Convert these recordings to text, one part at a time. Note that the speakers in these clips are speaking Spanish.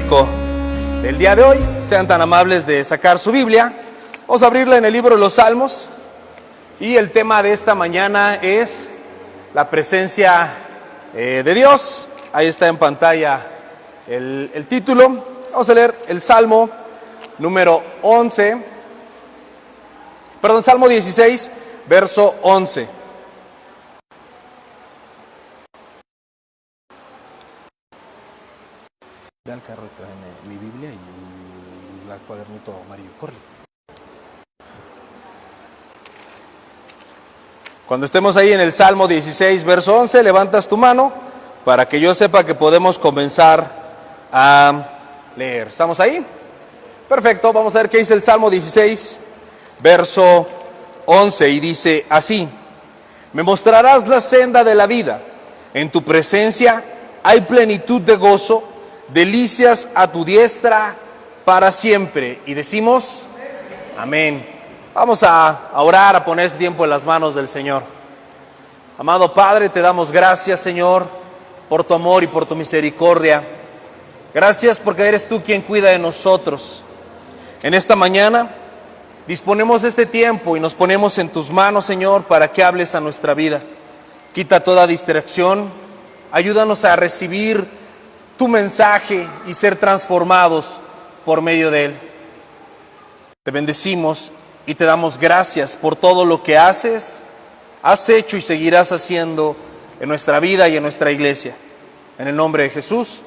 bíblico del día de hoy. Sean tan amables de sacar su Biblia. Vamos a abrirla en el libro de los Salmos. Y el tema de esta mañana es la presencia de Dios. Ahí está en pantalla el título. Vamos a leer el Salmo número 11. Salmo 16, verso 11. Ve al carro y tráeme mi Biblia y el cuadernito amarillo. Corre. Cuando estemos ahí en el Salmo 16, verso 11, levantas tu mano para que yo sepa que podemos comenzar a leer. ¿Estamos ahí? Perfecto, vamos a ver qué dice el Salmo 16, verso 11, y dice así: Me mostrarás la senda de la vida, en tu presencia hay plenitud de gozo, delicias a tu diestra para siempre. Y decimos, amén. Vamos a orar, a poner este tiempo en las manos del Señor. Amado Padre, te damos gracias, Señor, por tu amor y por tu misericordia. Gracias porque eres tú quien cuida de nosotros. En esta mañana disponemos este tiempo y nos ponemos en tus manos, Señor, para que hables a nuestra vida. Quita toda distracción, ayúdanos a recibir tu mensaje y ser transformados por medio de él. Te bendecimos y te damos gracias por todo lo que has hecho y seguirás haciendo en nuestra vida y en nuestra iglesia. En el nombre de Jesús,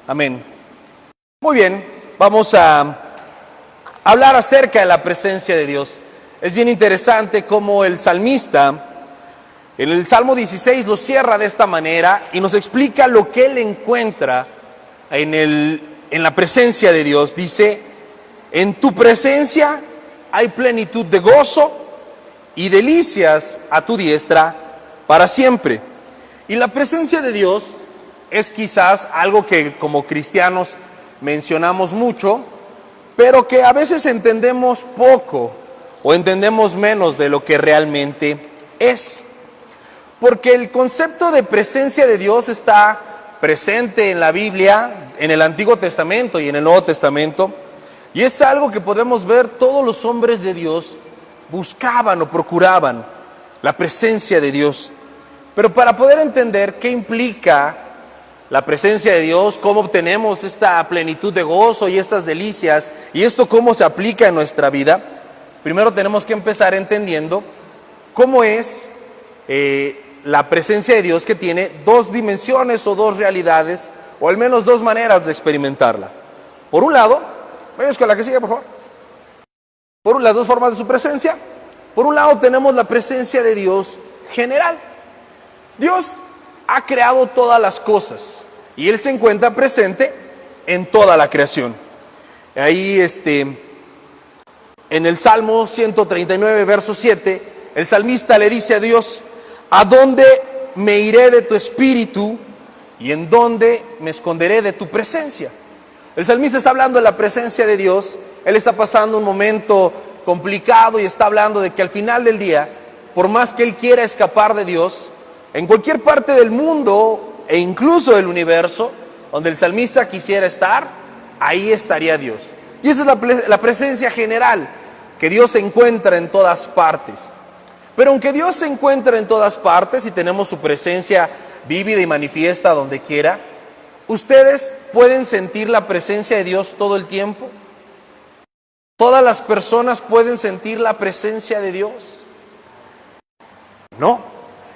amén. Muy bien, vamos a hablar acerca de la presencia de Dios. Es bien interesante cómo el salmista en el Salmo 16 lo cierra de esta manera y nos explica lo que él encuentra en la presencia de Dios. Dice, en tu presencia hay plenitud de gozo y delicias a tu diestra para siempre. Y la presencia de Dios es quizás algo que como cristianos mencionamos mucho, pero que a veces entendemos poco o entendemos menos de lo que realmente es. Porque el concepto de presencia de Dios está presente en la Biblia, en el Antiguo Testamento y en el Nuevo Testamento, y es algo que podemos ver todos los hombres de Dios buscaban o procuraban, la presencia de Dios. Pero para poder entender qué implica la presencia de Dios, cómo obtenemos esta plenitud de gozo y estas delicias, y esto cómo se aplica en nuestra vida, primero tenemos que empezar entendiendo cómo es la presencia de Dios, que tiene dos dimensiones o dos realidades, o al menos dos maneras de experimentarla. Por un lado, vayamos con la que sigue, por favor. Por las dos formas de su presencia. Por un lado tenemos la presencia de Dios general. Dios ha creado todas las cosas y Él se encuentra presente en toda la creación. Ahí en el Salmo 139, verso 7, el salmista le dice a Dios: ¿a dónde me iré de tu espíritu y en dónde me esconderé de tu presencia? El salmista está hablando de la presencia de Dios. Él está pasando un momento complicado y está hablando de que al final del día, por más que él quiera escapar de Dios, en cualquier parte del mundo e incluso del universo donde el salmista quisiera estar, ahí estaría Dios. Y esa es la presencia general, que Dios se encuentra en todas partes. Pero aunque Dios se encuentra en todas partes y tenemos su presencia vívida y manifiesta donde quiera, ¿ustedes pueden sentir la presencia de Dios todo el tiempo? ¿Todas las personas pueden sentir la presencia de Dios? No.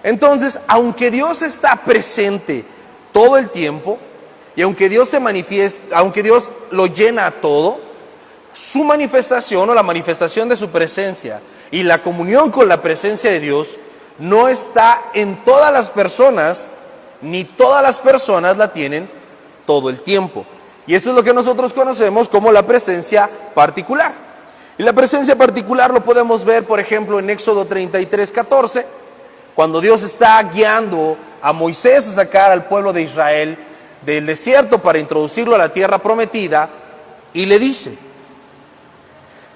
Entonces, aunque Dios está presente todo el tiempo, y aunque Dios se manifiesta, aunque Dios lo llena a todo, su manifestación o la manifestación de su presencia y la comunión con la presencia de Dios no está en todas las personas, ni todas las personas la tienen todo el tiempo. Y esto es lo que nosotros conocemos como la presencia particular. Y la presencia particular lo podemos ver, por ejemplo, en Éxodo 33, 14, cuando Dios está guiando a Moisés a sacar al pueblo de Israel del desierto para introducirlo a la tierra prometida, y le dice: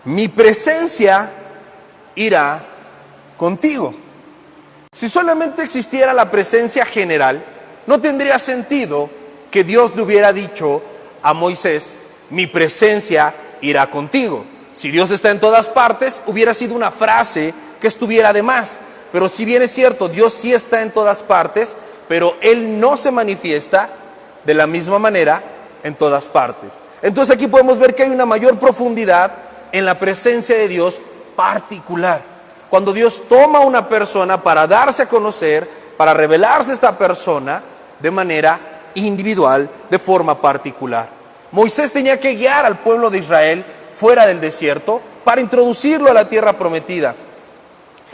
mi presencia irá contigo. Si solamente existiera la presencia general, no tendría sentido que Dios le hubiera dicho a Moisés, mi presencia irá contigo. Si Dios está en todas partes, hubiera sido una frase que estuviera de más. Pero si bien es cierto, Dios sí está en todas partes, pero Él no se manifiesta de la misma manera en todas partes. Entonces aquí podemos ver que hay una mayor profundidad en la presencia de Dios particular. Cuando Dios toma a una persona para darse a conocer, para revelarse a esta persona de manera individual, de forma particular. Moisés tenía que guiar al pueblo de Israel fuera del desierto para introducirlo a la tierra prometida.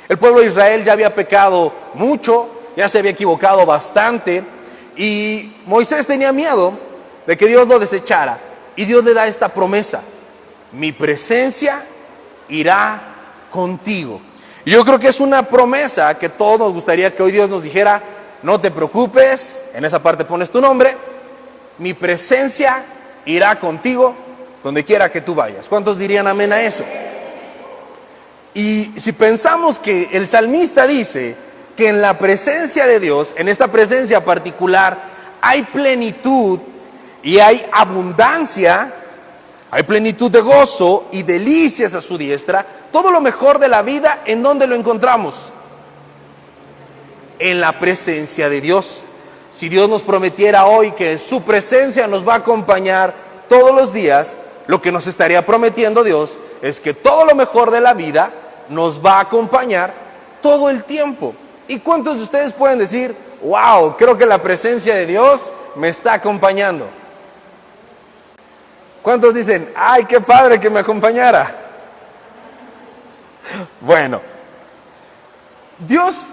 El pueblo de Israel ya había pecado mucho, ya se había equivocado bastante, y Moisés tenía miedo de que Dios lo desechara. Y Dios le da esta promesa: mi presencia irá contigo. Y yo creo que es una promesa que todos nos gustaría que hoy Dios nos dijera: no te preocupes, en esa parte pones tu nombre, mi presencia irá contigo donde quiera que tú vayas. ¿Cuántos dirían amén a eso? Y si pensamos que el salmista dice que en la presencia de Dios, en esta presencia particular, hay plenitud y hay abundancia, hay plenitud de gozo y delicias a su diestra, todo lo mejor de la vida, ¿en dónde lo encontramos? En la presencia de Dios. Si Dios nos prometiera hoy que su presencia nos va a acompañar todos los días, lo que nos estaría prometiendo Dios es que todo lo mejor de la vida nos va a acompañar todo el tiempo. ¿Y cuántos de ustedes pueden decir: wow, creo que la presencia de Dios me está acompañando? ¿Cuántos dicen: ay, qué padre que me acompañara? Bueno, Dios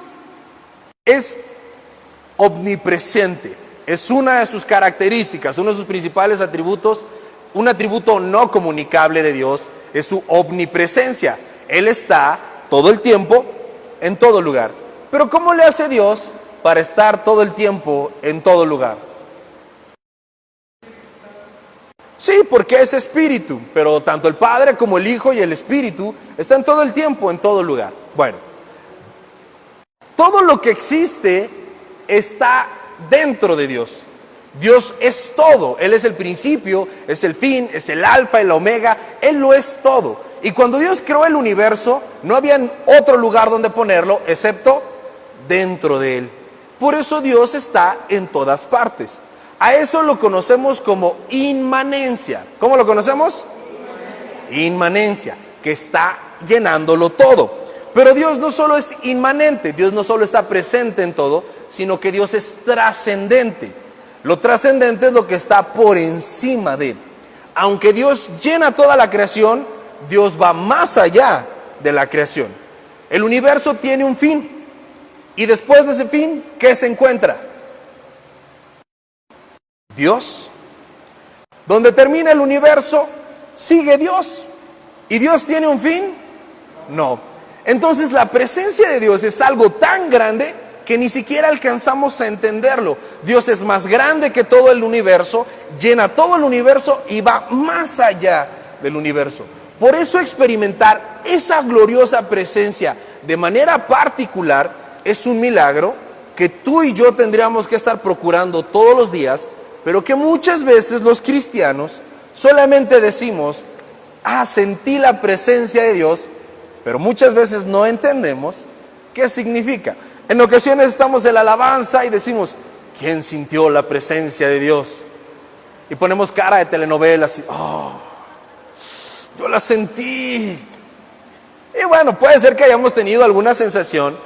es omnipresente, es una de sus características, uno de sus principales atributos. Un atributo no comunicable de Dios es su omnipresencia. Él está todo el tiempo, en todo lugar. Pero ¿cómo le hace Dios para estar todo el tiempo, en todo lugar? Sí, porque es espíritu, pero tanto el Padre como el Hijo y el Espíritu están todo el tiempo, en todo lugar. Bueno, todo lo que existe está dentro de Dios. Dios es todo, Él es el principio, es el fin, es el alfa, el omega, Él lo es todo. Y cuando Dios creó el universo, no había otro lugar donde ponerlo, excepto dentro de Él. Por eso Dios está en todas partes. A eso lo conocemos como inmanencia. ¿Cómo lo conocemos? Inmanencia, que está llenándolo todo. Pero Dios no solo es inmanente, Dios no solo está presente en todo, sino que Dios es trascendente. Lo trascendente es lo que está por encima de Él. Aunque Dios llena toda la creación, Dios va más allá de la creación. El universo tiene un fin. Y después de ese fin, ¿qué se encuentra? Dios. Donde termina el universo, sigue Dios. ¿Y Dios tiene un fin? No. Entonces la presencia de Dios es algo tan grande que ni siquiera alcanzamos a entenderlo. Dios es más grande que todo el universo, llena todo el universo y va más allá del universo. Por eso experimentar esa gloriosa presencia de manera particular es un milagro que tú y yo tendríamos que estar procurando todos los días, pero que muchas veces los cristianos solamente decimos: ah, sentí la presencia de Dios, pero muchas veces no entendemos qué significa. En ocasiones estamos en la alabanza y decimos: ¿quién sintió la presencia de Dios? Y ponemos cara de telenovelas y: oh, yo la sentí. Y bueno, puede ser que hayamos tenido alguna sensación,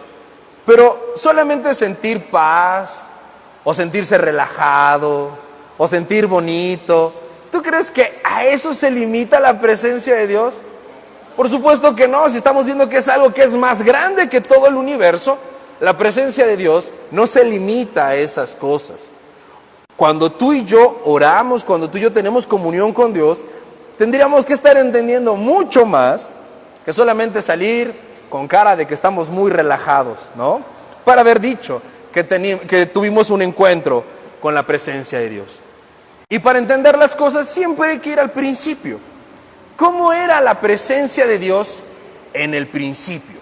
pero solamente sentir paz, o sentirse relajado, o sentir bonito. ¿Tú crees que a eso se limita la presencia de Dios? Por supuesto que no. Si estamos viendo que es algo que es más grande que todo el universo, la presencia de Dios no se limita a esas cosas. Cuando tú y yo oramos, cuando tú y yo tenemos comunión con Dios, tendríamos que estar entendiendo mucho más que solamente salir con cara de que estamos muy relajados, ¿no? Para haber dicho que tuvimos un encuentro con la presencia de Dios. Y para entender las cosas siempre hay que ir al principio. ¿Cómo era la presencia de Dios en el principio?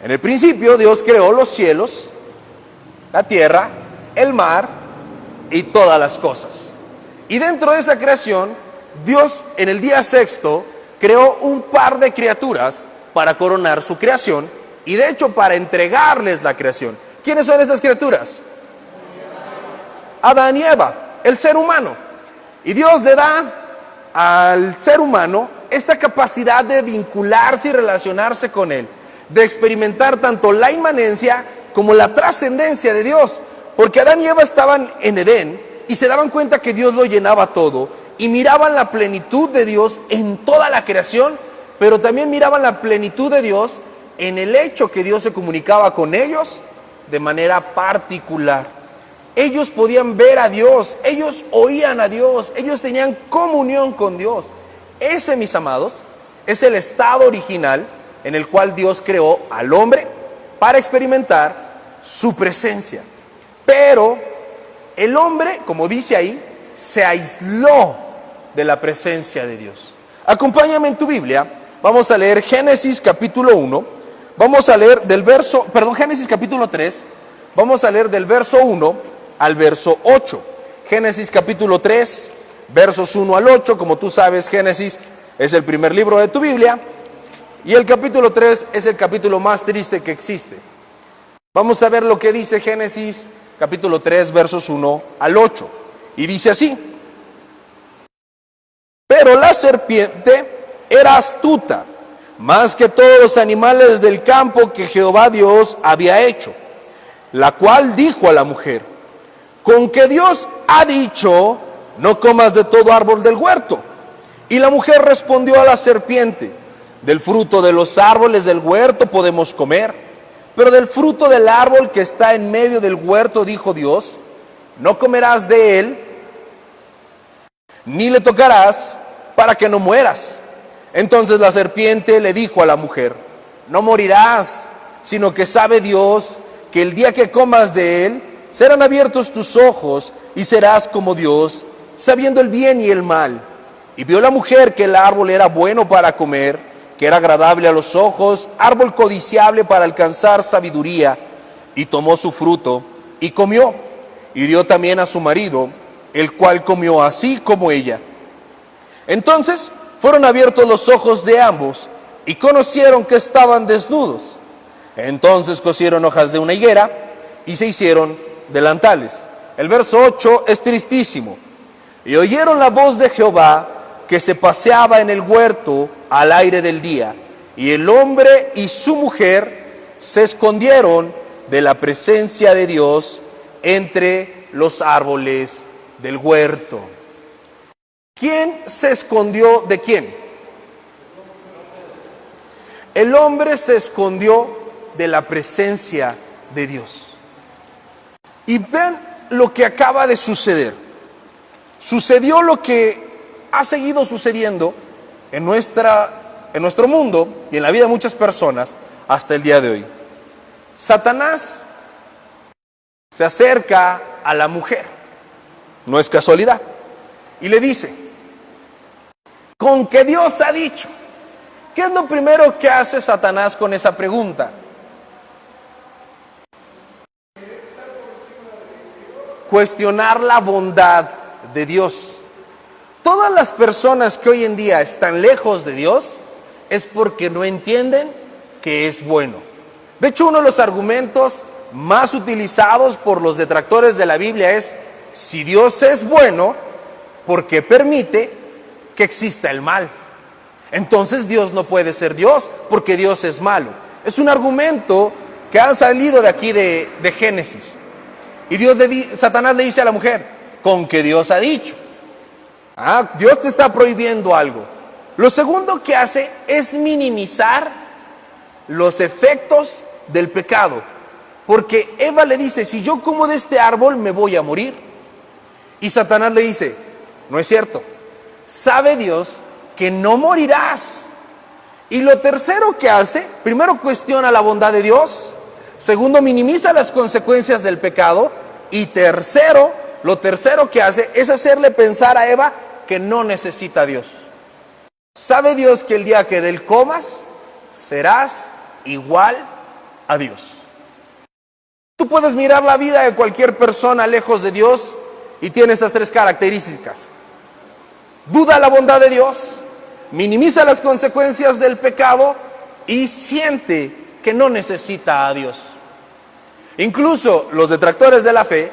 En el principio Dios creó los cielos, la tierra, el mar y todas las cosas. Y dentro de esa creación, Dios en el día sexto creó un par de criaturas para coronar su creación y de hecho para entregarles la creación. ¿Quiénes son esas criaturas? Adán y Eva, el ser humano. Y Dios le da al ser humano esta capacidad de vincularse y relacionarse con Él, de experimentar tanto la inmanencia como la trascendencia de Dios. Porque Adán y Eva estaban en Edén y se daban cuenta que Dios lo llenaba todo y miraban la plenitud de Dios en toda la creación, pero también miraban la plenitud de Dios en el hecho que Dios se comunicaba con ellos de manera particular. Ellos podían ver a Dios, ellos oían a Dios, ellos tenían comunión con Dios. Ese, mis amados, es el estado original en el cual Dios creó al hombre para experimentar su presencia. Pero el hombre, como dice ahí, se aisló de la presencia de Dios. Acompáñame en tu Biblia, vamos a leer Génesis capítulo 1, vamos a leer Génesis capítulo 3, vamos a leer del verso 1 al verso 8. Génesis capítulo 3, versos 1 al 8, como tú sabes, Génesis es el primer libro de tu Biblia, y el capítulo 3 es el capítulo más triste que existe. Vamos a ver lo que dice Génesis capítulo 3, versos 1 al 8, y dice así: Pero la serpiente era astuta, más que todos los animales del campo que Jehová Dios había hecho, la cual dijo a la mujer: con que Dios ha dicho, no comas de todo árbol del huerto. Y la mujer respondió a la serpiente: del fruto de los árboles del huerto podemos comer, pero del fruto del árbol que está en medio del huerto, dijo Dios, no comerás de él, ni le tocarás, para que no mueras. Entonces la serpiente le dijo a la mujer: no morirás, sino que sabe Dios que el día que comas de él, serán abiertos tus ojos y serás como Dios, sabiendo el bien y el mal. Y vio la mujer que el árbol era bueno para comer, que era agradable a los ojos, árbol codiciable para alcanzar sabiduría, y tomó su fruto y comió, y dio también a su marido, el cual comió así como ella. Entonces fueron abiertos los ojos de ambos, y conocieron que estaban desnudos. Entonces cosieron hojas de una higuera, y se hicieron delantales. El verso 8 es tristísimo. Y oyeron la voz de Jehová que se paseaba en el huerto al aire del día, y el hombre y su mujer se escondieron de la presencia de Dios entre los árboles del huerto. ¿Quién se escondió de quién? El hombre se escondió de la presencia de Dios. Y ven lo que acaba de suceder. Sucedió lo que ha seguido sucediendo en nuestro mundo y en la vida de muchas personas hasta el día de hoy. Satanás se acerca a la mujer, no es casualidad, y le dice: con que Dios ha dicho. ¿Qué es lo primero que hace Satanás con esa pregunta? Cuestionar la bondad de Dios. Todas las personas que hoy en día están lejos de Dios es porque no entienden que es bueno. De hecho, uno de los argumentos más utilizados por los detractores de la Biblia es: si Dios es bueno, ¿por qué permite que exista el mal? Entonces Dios no puede ser Dios porque Dios es malo. Es un argumento que ha salido de aquí de Génesis. Y Satanás le dice a la mujer: con que Dios ha dicho. Dios te está prohibiendo algo. Lo segundo que hace es minimizar los efectos del pecado. Porque Eva le dice: si yo como de este árbol me voy a morir. Y Satanás le dice: no es cierto. Sabe Dios que no morirás. Y lo tercero que hace, primero cuestiona la bondad de Dios. Segundo, minimiza las consecuencias del pecado. Y tercero, lo tercero que hace es hacerle pensar a Eva que no necesita a Dios. Sabe Dios que el día que de él comas, serás igual a Dios. Tú puedes mirar la vida de cualquier persona lejos de Dios y tiene estas tres características. duda la bondad de Dios, minimiza las consecuencias del pecado y siente que no necesita a Dios. Incluso los detractores de la fe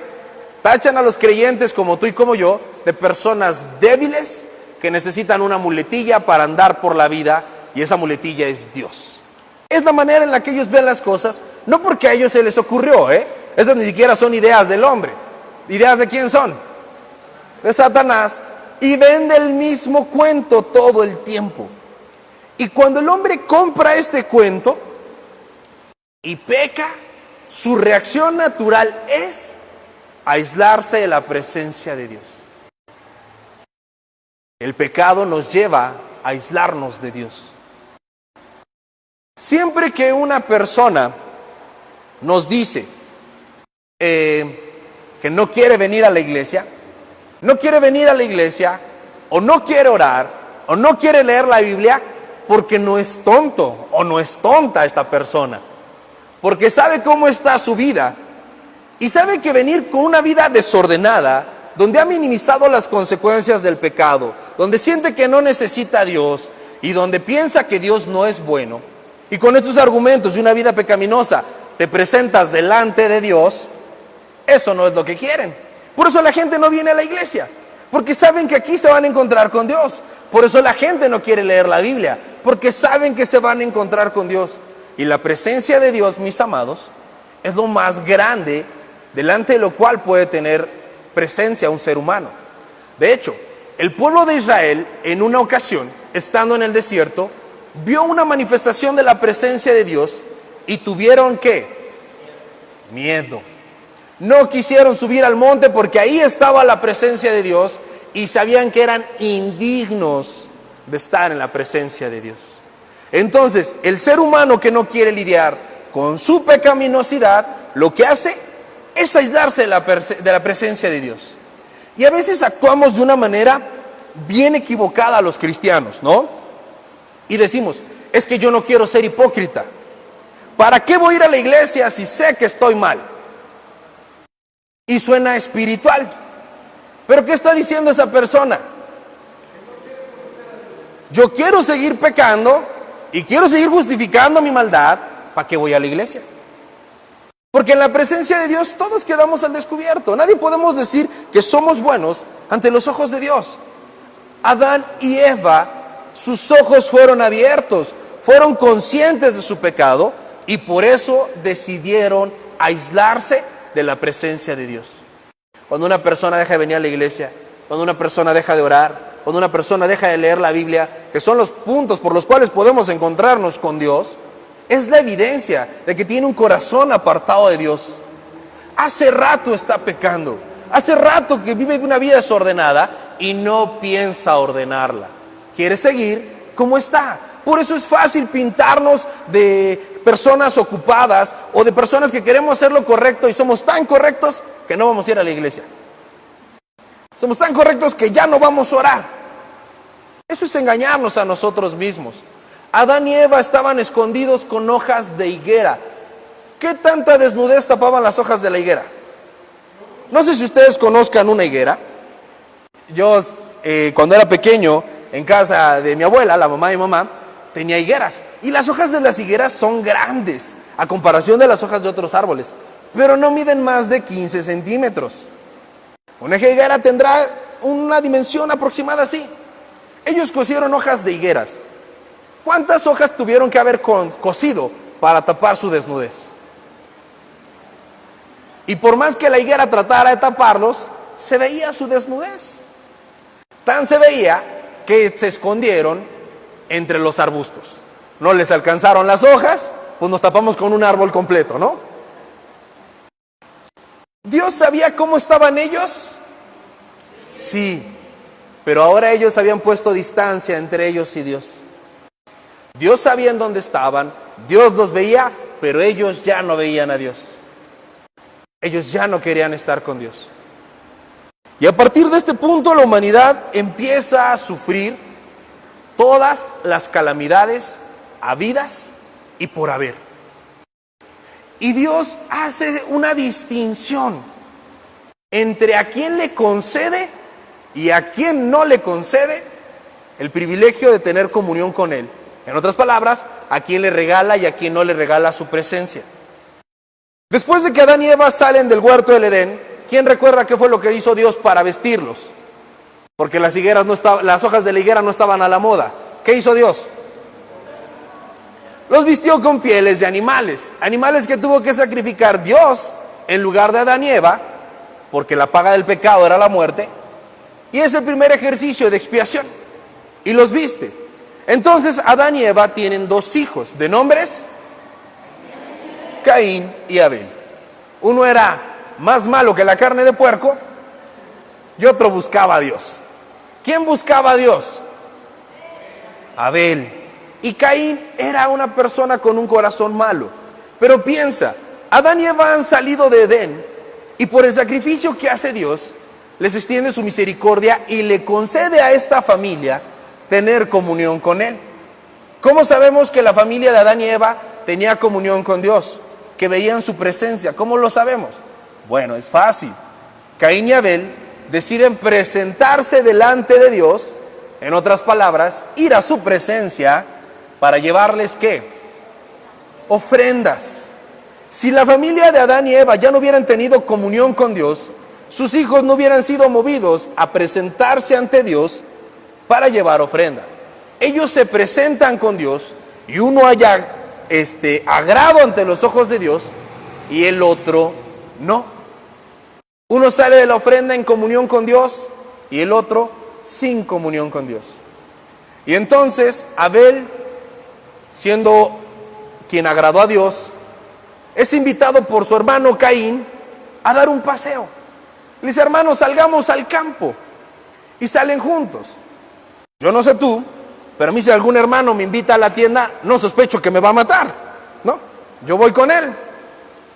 tachan a los creyentes como tú y como yo de personas débiles que necesitan una muletilla para andar por la vida, y esa muletilla es Dios. Es la manera en la que ellos ven las cosas, no porque a ellos se les ocurrió, Esas ni siquiera son ideas del hombre. ¿Ideas de quién son? De Satanás. Y vende el mismo cuento todo el tiempo. Y cuando el hombre compra este cuento y peca, su reacción natural es aislarse de la presencia de Dios. El pecado nos lleva a aislarnos de Dios. Siempre que una persona nos dice que no quiere venir a la iglesia, o no quiere orar, o no quiere leer la Biblia, porque no es tonto o no es tonta esta persona, porque sabe cómo está su vida y sabe que venir con una vida desordenada, donde ha minimizado las consecuencias del pecado, donde siente que no necesita a Dios y donde piensa que Dios no es bueno, y con estos argumentos de una vida pecaminosa te presentas delante de Dios, eso no es lo que quieren. Por eso la gente no viene a la iglesia, porque saben que aquí se van a encontrar con Dios. Por eso la gente no quiere leer la Biblia, porque saben que se van a encontrar con Dios. Y la presencia de Dios, mis amados, es lo más grande delante de lo cual puede tener presencia un ser humano. De hecho, el pueblo de Israel, en una ocasión, estando en el desierto, vio una manifestación de la presencia de Dios y tuvieron ¿qué? Miedo. No quisieron subir al monte porque ahí estaba la presencia de Dios y sabían que eran indignos de estar en la presencia de Dios. Entonces, el ser humano que no quiere lidiar con su pecaminosidad, lo que hace es aislarse de la presencia de Dios. Y a veces actuamos de una manera bien equivocada a los cristianos, ¿no? Y decimos, es que yo no quiero ser hipócrita. ¿Para qué voy a ir a la iglesia si sé que estoy mal? Y suena espiritual. ¿Pero qué está diciendo esa persona? Yo quiero seguir pecando y quiero seguir justificando mi maldad. ¿Para qué voy a la iglesia? Porque en la presencia de Dios todos quedamos al descubierto. Nadie podemos decir que somos buenos ante los ojos de Dios. Adán y Eva, sus ojos fueron abiertos, fueron conscientes de su pecado y por eso decidieron aislarse de la presencia de Dios. Cuando una persona deja de venir a la iglesia, cuando una persona deja de orar, cuando una persona deja de leer la Biblia, que son los puntos por los cuales podemos encontrarnos con Dios, es la evidencia de que tiene un corazón apartado de Dios. Hace rato está pecando, hace rato que vive una vida desordenada y no piensa ordenarla. Quiere seguir como está. Por eso es fácil pintarnos de personas ocupadas o de personas que queremos hacer lo correcto y somos tan correctos que no vamos a ir a la iglesia. Somos tan correctos que ya no vamos a orar. Eso es engañarnos a nosotros mismos. Adán y Eva estaban escondidos con hojas de higuera. ¿Qué tanta desnudez tapaban las hojas de la higuera? No sé si ustedes conozcan una higuera. Yo cuando era pequeño, en casa de mi abuela, la mamá de mi mamá, tenía higueras. Y las hojas de las higueras son grandes, a comparación de las hojas de otros árboles. Pero no miden más de 15 centímetros. Una higuera tendrá una dimensión aproximada así. Ellos cosieron hojas de higueras. ¿Cuántas hojas tuvieron que haber cosido para tapar su desnudez? Y por más que la higuera tratara de taparlos, se veía su desnudez. Tan se veía que se escondieron entre los arbustos. No les alcanzaron las hojas, pues nos tapamos con un árbol completo, ¿no? ¿Dios sabía cómo estaban ellos? Sí, pero ahora ellos habían puesto distancia entre ellos y Dios. Dios sabía en dónde estaban, Dios los veía, pero ellos ya no veían a Dios. Ellos ya no querían estar con Dios. Y a partir de este punto la humanidad empieza a sufrir todas las calamidades habidas y por haber. Y Dios hace una distinción entre a quién le concede y a quien no le concede el privilegio de tener comunión con Él. En otras palabras, a quien le regala y a quien no le regala su presencia. Después de que Adán y Eva salen del huerto del Edén, ¿quién recuerda qué fue lo que hizo Dios para vestirlos? Porque las hojas de la higuera no estaban a la moda. ¿Qué hizo Dios? Los vistió con pieles de animales, animales que tuvo que sacrificar Dios en lugar de Adán y Eva, porque la paga del pecado era la muerte, y es el primer ejercicio de expiación, y los viste. Entonces Adán y Eva tienen dos hijos, de nombres Caín y Abel. Uno era más malo que la carne de puerco, y otro buscaba a Dios. ¿Quién buscaba a Dios? Abel. Y Caín era una persona con un corazón malo. Pero piensa, Adán y Eva han salido de Edén, y por el sacrificio que hace Dios, les extiende su misericordia y le concede a esta familia tener comunión con Él. ¿Cómo sabemos que la familia de Adán y Eva tenía comunión con Dios? Que veían su presencia. ¿Cómo lo sabemos? Bueno, es fácil. Caín y Abel deciden presentarse delante de Dios, en otras palabras, ir a su presencia para llevarles ¿qué? Ofrendas. Si la familia de Adán y Eva ya no hubieran tenido comunión con Dios, sus hijos no hubieran sido movidos a presentarse ante Dios para llevar ofrenda. Ellos se presentan con Dios y uno haya agrado ante los ojos de Dios y el otro no. Uno sale de la ofrenda en comunión con Dios y el otro sin comunión con Dios. Y entonces Abel, siendo quien agradó a Dios, es invitado por su hermano Caín a dar un paseo. Le dice: hermano, salgamos al campo. Y salen juntos. Yo no sé tú, pero a mí si algún hermano me invita a la tienda, no sospecho que me va a matar, ¿no? Yo voy con él.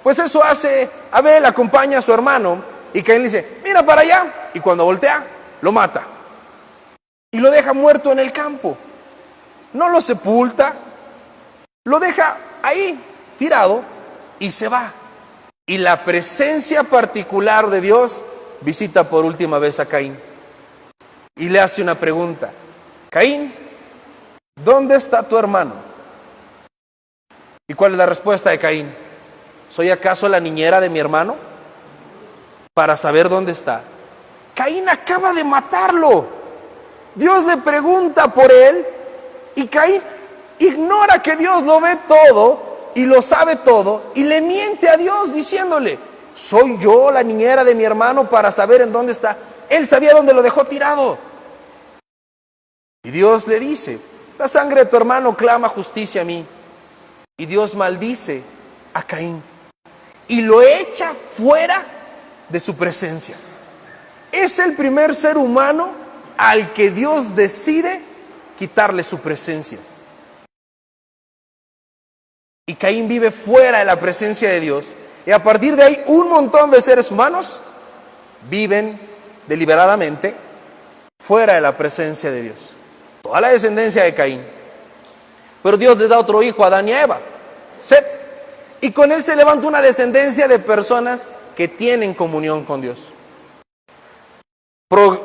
Pues eso hace Abel, acompaña a su hermano, y Caín le dice: mira para allá. Y cuando voltea, lo mata. Y lo deja muerto en el campo. No lo sepulta, lo deja ahí, tirado, y se va. Y la presencia particular de Dios visita por última vez a Caín. Y le hace una pregunta: Caín, ¿dónde está tu hermano? ¿Y cuál es la respuesta de Caín? ¿Soy acaso la niñera de mi hermano para saber dónde está? Caín acaba de matarlo. Dios le pregunta por él y Caín ignora que Dios lo ve todo y lo sabe todo y le miente a Dios diciéndole: ¿soy yo la niñera de mi hermano para saber en dónde está? Él sabía dónde lo dejó tirado. Y Dios le dice: la sangre de tu hermano clama justicia a mí. Y Dios maldice a Caín y lo echa fuera de su presencia. Es el primer ser humano al que Dios decide quitarle su presencia. Y Caín vive fuera de la presencia de Dios. Y a partir de ahí, un montón de seres humanos viven deliberadamente fuera de la presencia de Dios. Toda la descendencia de Caín. Pero Dios le da otro hijo a Adán y a Eva, Set. Y con él se levanta una descendencia de personas que tienen comunión con Dios.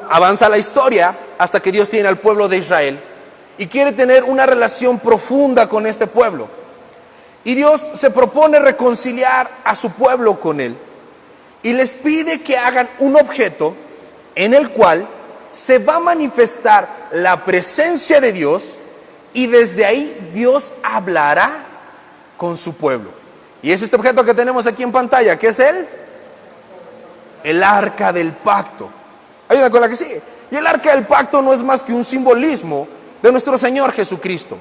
Avanza la historia hasta que Dios tiene al pueblo de Israel y quiere tener una relación profunda con este pueblo. Y Dios se propone reconciliar a su pueblo con él y les pide que hagan un objeto en el cual se va a manifestar la presencia de Dios y desde ahí Dios hablará con su pueblo. Y es este objeto que tenemos aquí en pantalla, que es el arca del pacto. Hay una con la que sigue. Y el arca del pacto no es más que un simbolismo de nuestro Señor Jesucristo.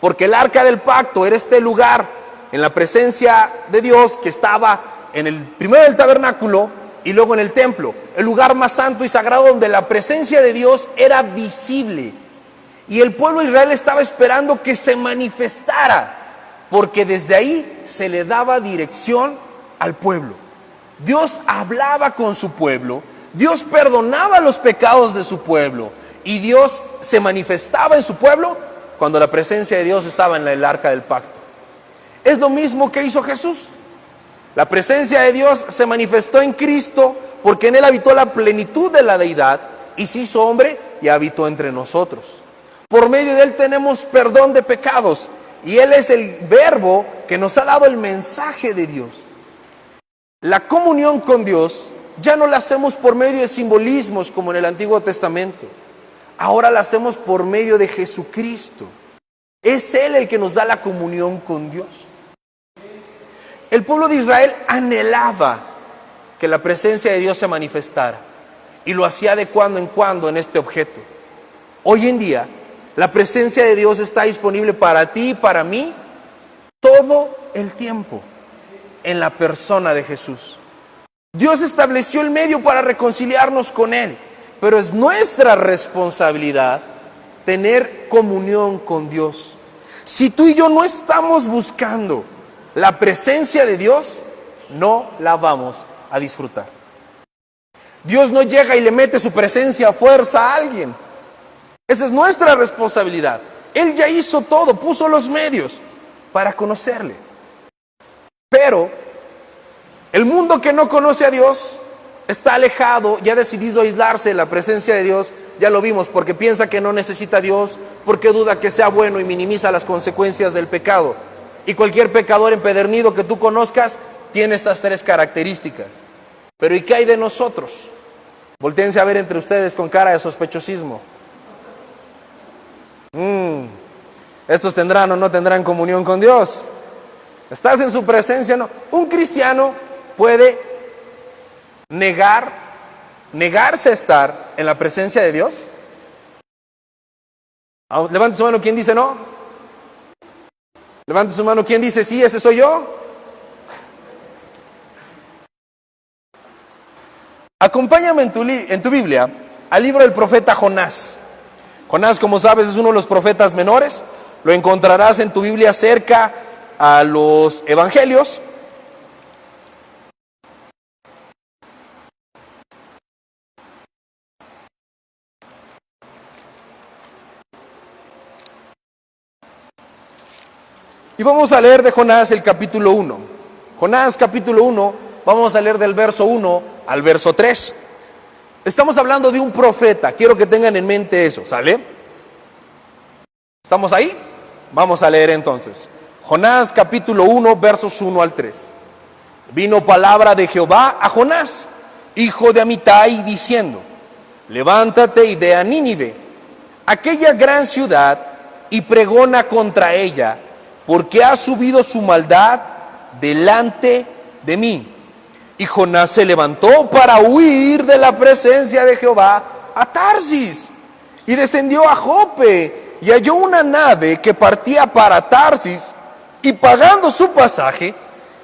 Porque el arca del pacto era este lugar en la presencia de Dios que estaba en el primero del tabernáculo y luego en el templo, el lugar más santo y sagrado donde la presencia de Dios era visible. Y el pueblo de Israel estaba esperando que se manifestara, porque desde ahí se le daba dirección al pueblo. Dios hablaba con su pueblo, Dios perdonaba los pecados de su pueblo y Dios se manifestaba en su pueblo cuando la presencia de Dios estaba en el arca del pacto. Es lo mismo que hizo Jesús. La presencia de Dios se manifestó en Cristo porque en él habitó la plenitud de la deidad y se hizo hombre y habitó entre nosotros. Por medio de él tenemos perdón de pecados y él es el verbo que nos ha dado el mensaje de Dios. La comunión con Dios ya no la hacemos por medio de simbolismos como en el Antiguo Testamento. Ahora la hacemos por medio de Jesucristo. Es Él el que nos da la comunión con Dios. El pueblo de Israel anhelaba que la presencia de Dios se manifestara y lo hacía de cuando en cuando en este objeto. Hoy en día, la presencia de Dios está disponible para ti y para mí todo el tiempo en la persona de Jesús. Dios estableció el medio para reconciliarnos con Él, pero es nuestra responsabilidad tener comunión con Dios. Si tú y yo no estamos buscando la presencia de Dios, no la vamos a disfrutar. Dios no llega y le mete su presencia a fuerza a alguien. Esa es nuestra responsabilidad. Él ya hizo todo, puso los medios para conocerle. Pero el mundo que no conoce a Dios está alejado y ha decidido aislarse de la presencia de Dios. Ya lo vimos, porque piensa que no necesita a Dios, porque duda que sea bueno y minimiza las consecuencias del pecado. Y cualquier pecador empedernido que tú conozcas tiene estas tres características. Pero ¿y qué hay de nosotros? Voltéense a ver entre ustedes con cara de sospechosismo. ¿Estos tendrán o no tendrán comunión con Dios? ¿Estás en su presencia? No. Un cristiano puede negarse a estar en la presencia de Dios. Levante su mano quien dice no. Levante su mano quien dice sí, ese soy yo. Acompáñame en tu Biblia al libro del profeta Jonás. Jonás, como sabes, es uno de los profetas menores. Lo encontrarás en tu Biblia cerca a los evangelios. Y vamos a leer de Jonás el capítulo 1. Jonás capítulo 1, vamos a leer del verso 1 al verso 3. Estamos hablando de un profeta, quiero que tengan en mente eso, ¿sale? ¿Estamos ahí? Vamos a leer entonces. Jonás capítulo 1, versos 1 al 3. Vino palabra de Jehová a Jonás, hijo de Amitai, diciendo: levántate y ve a Nínive, aquella gran ciudad, y pregona contra ella, porque ha subido su maldad delante de mí. Y Jonás se levantó para huir de la presencia de Jehová a Tarsis, y descendió a Jope, y halló una nave que partía para Tarsis, y pagando su pasaje,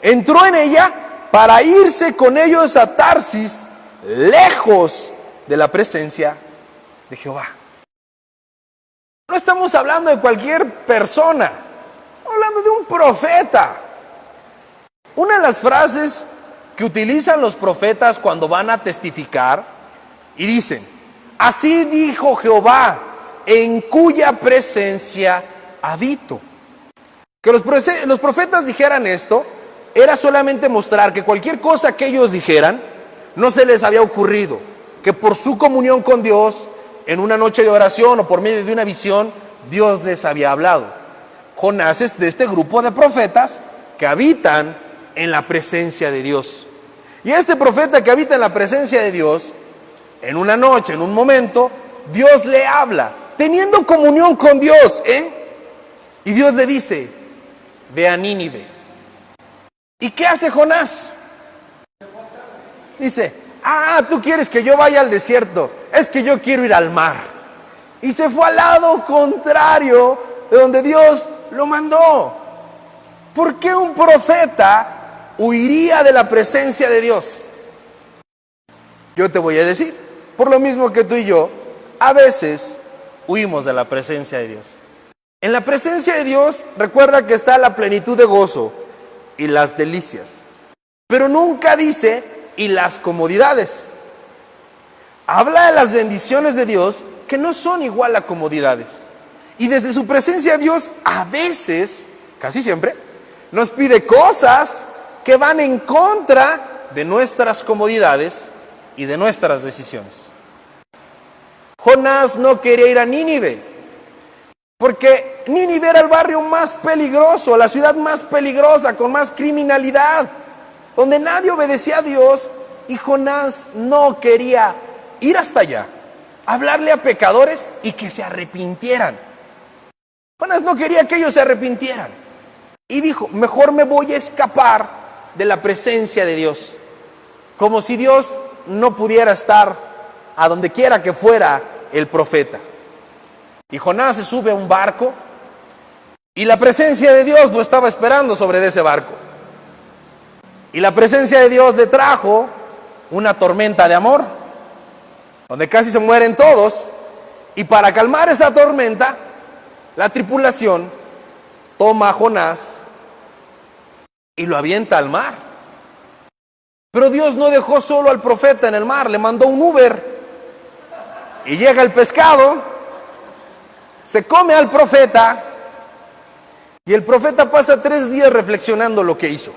entró en ella para irse con ellos a Tarsis, lejos de la presencia de Jehová. No estamos hablando de cualquier persona, estamos hablando de un profeta. Una de las frases que utilizan los profetas cuando van a testificar y dicen: así dijo Jehová, en cuya presencia habito. Que los profetas dijeran esto era solamente mostrar que cualquier cosa que ellos dijeran no se les había ocurrido, que por su comunión con Dios en una noche de oración o por medio de una visión Dios les había hablado. Jonás es de este grupo de profetas que habitan en la presencia de Dios. Y este profeta que habita en la presencia de Dios, en una noche, en un momento, Dios le habla, teniendo comunión con Dios, y Dios le dice: ve a Nínive. ¿Y qué hace Jonás? Dice: tú quieres que yo vaya al desierto, es que yo quiero ir al mar. Y se fue al lado contrario de donde Dios lo mandó. ¿Por qué un profeta huiría de la presencia de Dios? Yo te voy a decir, por lo mismo que tú y yo, a veces huimos de la presencia de Dios. En la presencia de Dios, recuerda que está la plenitud de gozo y las delicias, pero nunca dice y las comodidades. Habla de las bendiciones de Dios que no son igual a comodidades. Y desde su presencia Dios a veces, casi siempre, nos pide cosas que van en contra de nuestras comodidades y de nuestras decisiones. Jonás no quería ir a Nínive, porque Nínive era el barrio más peligroso, la ciudad más peligrosa, con más criminalidad, donde nadie obedecía a Dios, y Jonás no quería ir hasta allá, hablarle a pecadores y que se arrepintieran. Jonás no quería que ellos se arrepintieran, y dijo, mejor me voy a escapar de la presencia de Dios, como si Dios no pudiera estar a donde quiera que fuera el profeta. Y Jonás se sube a un barco y la presencia de Dios lo estaba esperando sobre ese barco. Y la presencia de Dios le trajo una tormenta de amor, donde casi se mueren todos. Y para calmar esa tormenta, la tripulación toma a Jonás y lo avienta al mar. Pero Dios no dejó solo al profeta en el mar, le mandó un Uber. Y llega el pescado, se come al profeta, y el profeta pasa 3 días reflexionando lo que hizo.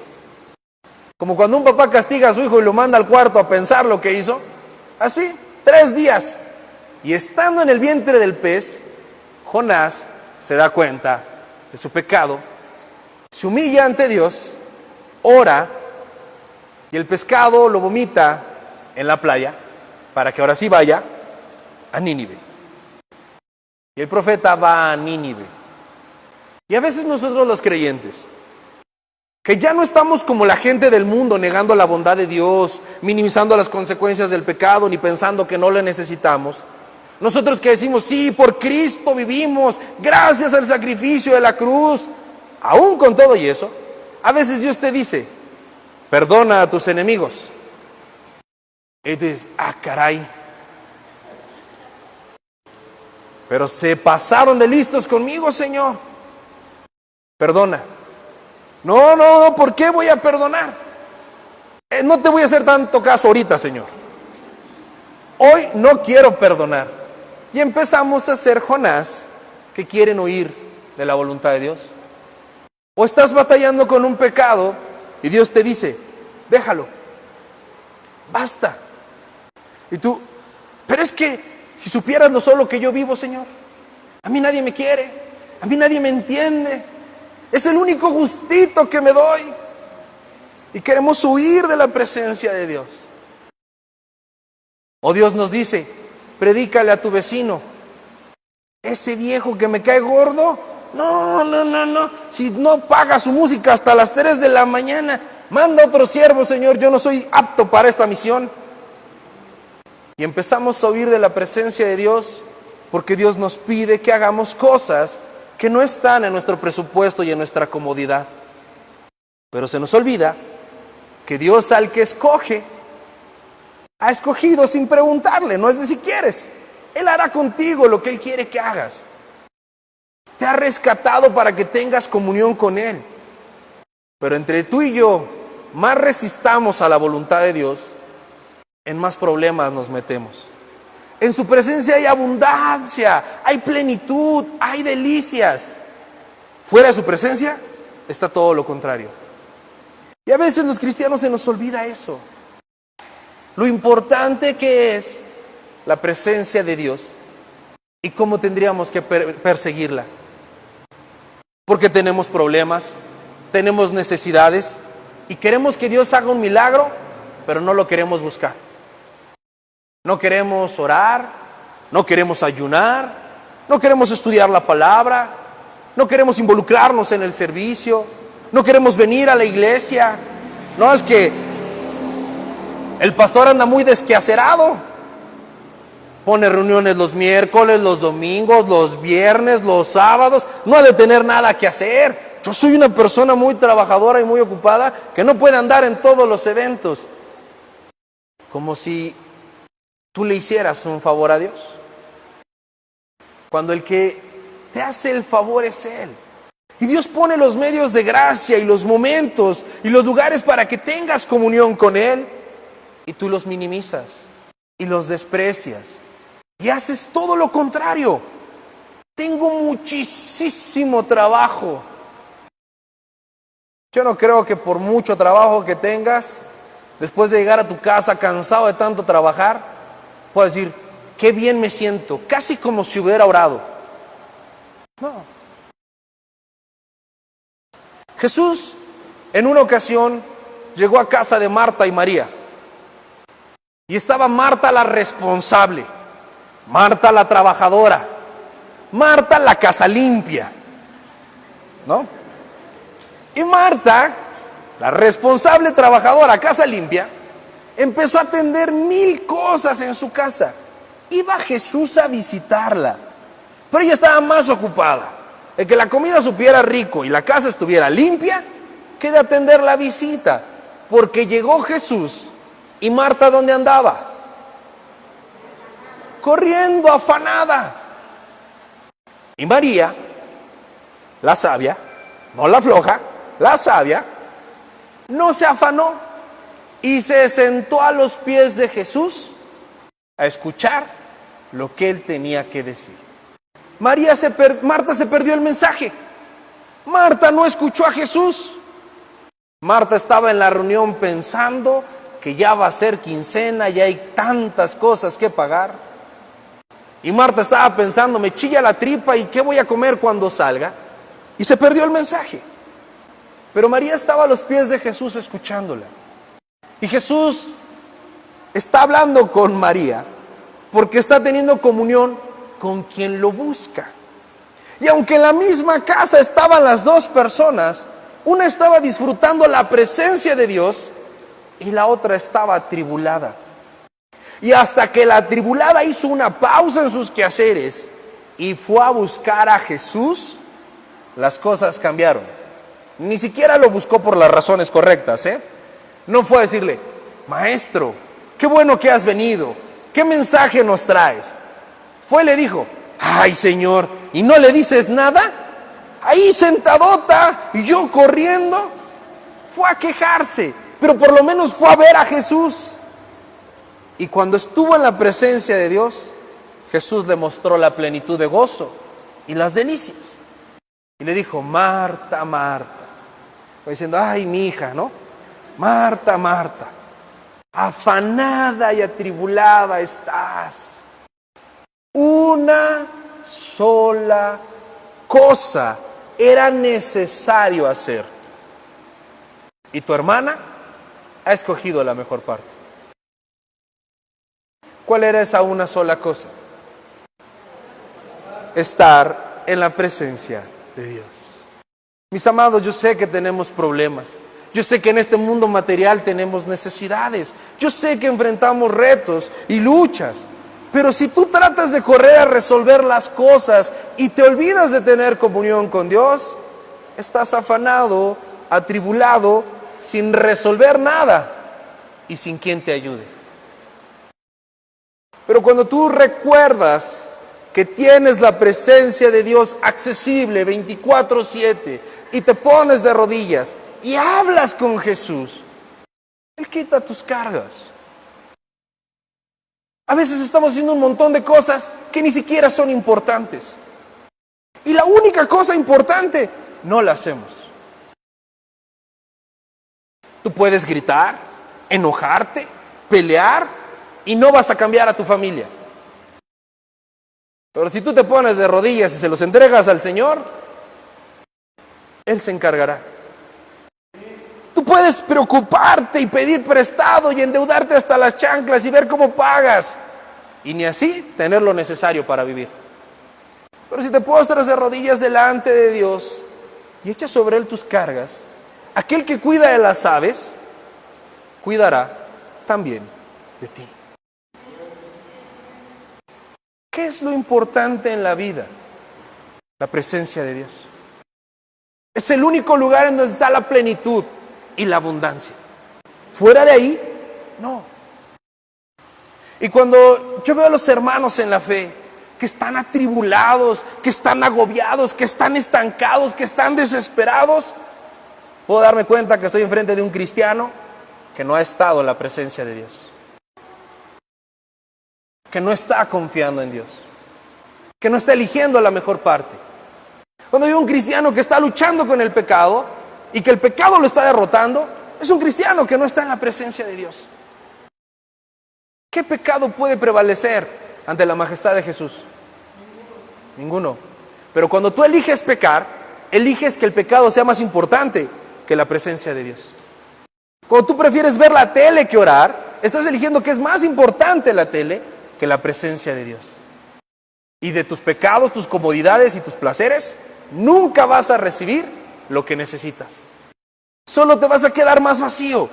Como cuando un papá castiga a su hijo y lo manda al cuarto a pensar lo que hizo. Así, 3 días. Y estando en el vientre del pez, Jonás se da cuenta de su pecado, se humilla ante Dios, ora, y el pescado lo vomita en la playa, para que ahora sí vaya a Nínive. Y el profeta va a Nínive. Y a veces nosotros los creyentes, que ya no estamos como la gente del mundo, negando la bondad de Dios, minimizando las consecuencias del pecado, ni pensando que no le necesitamos. Nosotros que decimos, sí, por Cristo vivimos, gracias al sacrificio de la cruz. Aún con todo y eso, a veces Dios te dice, perdona a tus enemigos. Y tú dices, caray, pero se pasaron de listos conmigo, Señor. Perdona. No, ¿por qué voy a perdonar? No te voy a hacer tanto caso ahorita, Señor. Hoy no quiero perdonar. Y empezamos a ser Jonás, que quieren huir de la voluntad de Dios. O estás batallando con un pecado y Dios te dice, déjalo, basta. Y tú, pero es que si supieras lo solo que yo vivo, Señor, a mí nadie me quiere, a mí nadie me entiende, es el único gustito que me doy. Y queremos huir de la presencia de Dios. O Dios nos dice, predícale a tu vecino, ese viejo que me cae gordo, no, si no paga su música hasta las 3 de la mañana, manda otro siervo, Señor, yo no soy apto para esta misión. Y empezamos a huir de la presencia de Dios, porque Dios nos pide que hagamos cosas que no están en nuestro presupuesto y en nuestra comodidad. Pero se nos olvida que Dios al que escoge, ha escogido sin preguntarle, no es de si quieres. Él hará contigo lo que Él quiere que hagas. Te ha rescatado para que tengas comunión con Él. Pero entre tú y yo, más resistamos a la voluntad de Dios, en más problemas nos metemos. En su presencia hay abundancia, hay plenitud, hay delicias. Fuera de su presencia está todo lo contrario. Y a veces los cristianos se nos olvida eso. Lo importante que es la presencia de Dios y cómo tendríamos que perseguirla. Porque tenemos problemas, tenemos necesidades y queremos que Dios haga un milagro, pero no lo queremos buscar. No queremos orar, no queremos ayunar, no queremos estudiar la palabra, no queremos involucrarnos en el servicio, no queremos venir a la iglesia. No, es que el pastor anda muy desquacerado. Pone reuniones los miércoles, los domingos, los viernes, los sábados. No ha de tener nada que hacer. Yo soy una persona muy trabajadora y muy ocupada que no puede andar en todos los eventos. Como si tú le hicieras un favor a Dios, cuando el que te hace el favor es Él. Y Dios pone los medios de gracia y los momentos y los lugares para que tengas comunión con Él, y tú los minimizas y los desprecias y haces todo lo contrario. Tengo muchísimo trabajo. Yo no creo que por mucho trabajo que tengas, después de llegar a tu casa cansado de tanto trabajar, puedas decir, qué bien me siento, casi como si hubiera orado. No. Jesús en una ocasión llegó a casa de Marta y María. Y estaba Marta la responsable, Marta la trabajadora, Marta la casa limpia, ¿no? Y Marta, la responsable trabajadora, casa limpia, empezó a atender 1000 cosas en su casa. Iba Jesús a visitarla, pero ella estaba más ocupada de que la comida supiera rico y la casa estuviera limpia que de atender la visita, porque llegó Jesús y Marta, ¿dónde andaba? Corriendo, afanada. Y María, la sabia, no la floja, la sabia, no se afanó y se sentó a los pies de Jesús a escuchar lo que él tenía que decir. Marta se perdió el mensaje. Marta no escuchó a Jesús. Marta estaba en la reunión pensando que ya va a ser quincena, ya hay tantas cosas que pagar. Y Marta estaba pensando, me chilla la tripa y ¿qué voy a comer cuando salga? Y se perdió el mensaje. Pero María estaba a los pies de Jesús escuchándola. Y Jesús está hablando con María porque está teniendo comunión con quien lo busca. Y aunque en la misma casa estaban las dos personas, una estaba disfrutando la presencia de Dios y la otra estaba atribulada. Y hasta que la atribulada hizo una pausa en sus quehaceres y fue a buscar a Jesús, las cosas cambiaron. Ni siquiera lo buscó por las razones correctas, No fue a decirle, maestro, qué bueno que has venido, ¿qué mensaje nos traes? Fue y le dijo, ay Señor, ¿y no le dices nada? Ahí sentadota y yo corriendo. Fue a quejarse, pero por lo menos fue a ver a Jesús. Y cuando estuvo en la presencia de Dios, Jesús le mostró la plenitud de gozo y las delicias. Y le dijo, Marta, Marta. Fue diciendo, ay, mi hija, ¿no? Marta, Marta, afanada y atribulada estás. Una sola cosa era necesario hacer. Y tu hermana ha escogido la mejor parte. ¿Cuál era esa una sola cosa? Estar en la presencia de Dios. Mis amados, yo sé que tenemos problemas. Yo sé que en este mundo material tenemos necesidades. Yo sé que enfrentamos retos y luchas. Pero si tú tratas de correr a resolver las cosas y te olvidas de tener comunión con Dios, estás afanado, atribulado, sin resolver nada y sin quien te ayude. Pero cuando tú recuerdas que tienes la presencia de Dios accesible 24/7 y te pones de rodillas y hablas con Jesús, Él quita tus cargas. A veces estamos haciendo un montón de cosas que ni siquiera son importantes. Y la única cosa importante, no la hacemos. Tú puedes gritar, enojarte, pelear y no vas a cambiar a tu familia. Pero si tú te pones de rodillas y se los entregas al Señor, Él se encargará. Tú puedes preocuparte y pedir prestado y endeudarte hasta las chanclas y ver cómo pagas. Y ni así tener lo necesario para vivir. Pero si te postras de rodillas delante de Dios y echas sobre Él tus cargas, aquel que cuida de las aves, cuidará también de ti. ¿Qué es lo importante en la vida? La presencia de Dios. Es el único lugar en donde está la plenitud y la abundancia. Fuera de ahí, no. Y cuando yo veo a los hermanos en la fe que están atribulados, que están agobiados, que están estancados, que están desesperados, puedo darme cuenta que estoy enfrente de un cristiano que no ha estado en la presencia de Dios, que no está confiando en Dios, que no está eligiendo la mejor parte. Cuando veo un cristiano que está luchando con el pecado y que el pecado lo está derrotando, es un cristiano que no está en la presencia de Dios. ¿Qué pecado puede prevalecer ante la majestad de Jesús? Ninguno. Pero cuando tú eliges pecar, eliges que el pecado sea más importante que la presencia de Dios. Cuando tú prefieres ver la tele que orar, estás eligiendo que es más importante la tele que la presencia de Dios. Y de tus pecados, tus comodidades y tus placeres, nunca vas a recibir lo que necesitas. Solo te vas a quedar más vacío.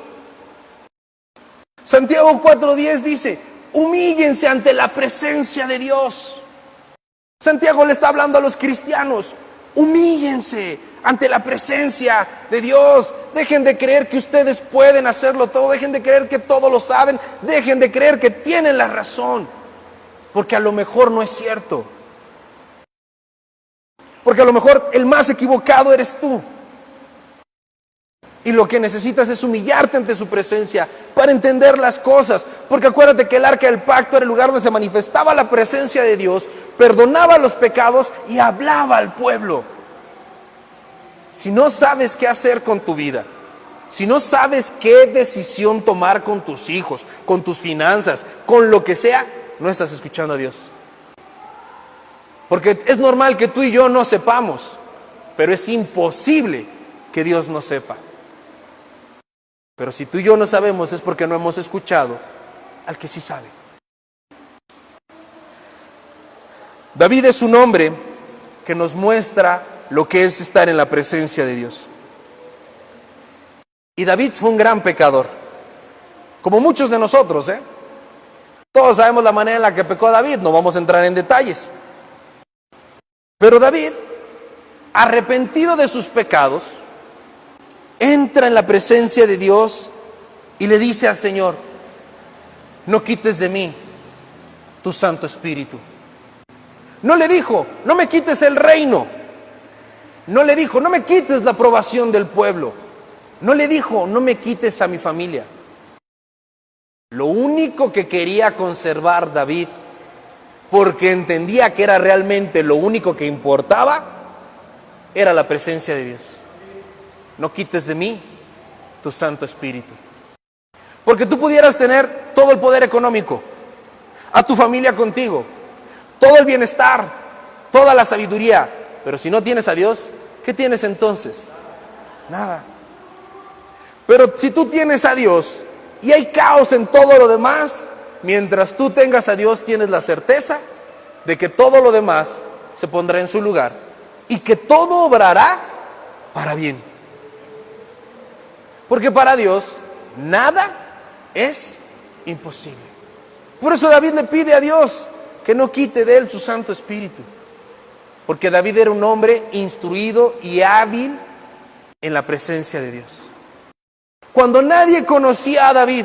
Santiago 4:10 dice, humíllense ante la presencia de Dios. Santiago le está hablando a los cristianos, humíllense ante la presencia de Dios. Dejen de creer que ustedes pueden hacerlo todo, dejen de creer que todo lo saben, dejen de creer que tienen la razón, porque a lo mejor no es cierto. Porque a lo mejor el más equivocado eres tú. Y lo que necesitas es humillarte ante su presencia para entender las cosas. Porque acuérdate que el arca del pacto era el lugar donde se manifestaba la presencia de Dios, perdonaba los pecados y hablaba al pueblo. Si no sabes qué hacer con tu vida, si no sabes qué decisión tomar con tus hijos, con tus finanzas, con lo que sea, no estás escuchando a Dios. Porque es normal que tú y yo no sepamos, pero es imposible que Dios no sepa. Pero si tú y yo no sabemos es porque no hemos escuchado al que sí sabe. David es un hombre que nos muestra lo que es estar en la presencia de Dios. Y David fue un gran pecador, como muchos de nosotros, Todos sabemos la manera en la que pecó David, no vamos a entrar en detalles. Pero David, arrepentido de sus pecados, entra en la presencia de Dios y le dice al Señor, no quites de mí tu Santo Espíritu. No le dijo, no me quites el reino. No le dijo, no me quites la aprobación del pueblo. No le dijo, no me quites a mi familia. Lo único que quería conservar David, porque entendía que era realmente lo único que importaba, era la presencia de Dios. No quites de mí tu Santo Espíritu. Porque tú pudieras tener todo el poder económico, a tu familia contigo, todo el bienestar, toda la sabiduría, pero si no tienes a Dios, ¿qué tienes entonces? Nada. Pero si tú tienes a Dios y hay caos en todo lo demás, mientras tú tengas a Dios tienes la certeza de que todo lo demás se pondrá en su lugar y que todo obrará para bien. Porque para Dios nada es imposible. Por eso David le pide a Dios que no quite de él su Santo Espíritu. Porque David era un hombre instruido y hábil en la presencia de Dios. Cuando nadie conocía a David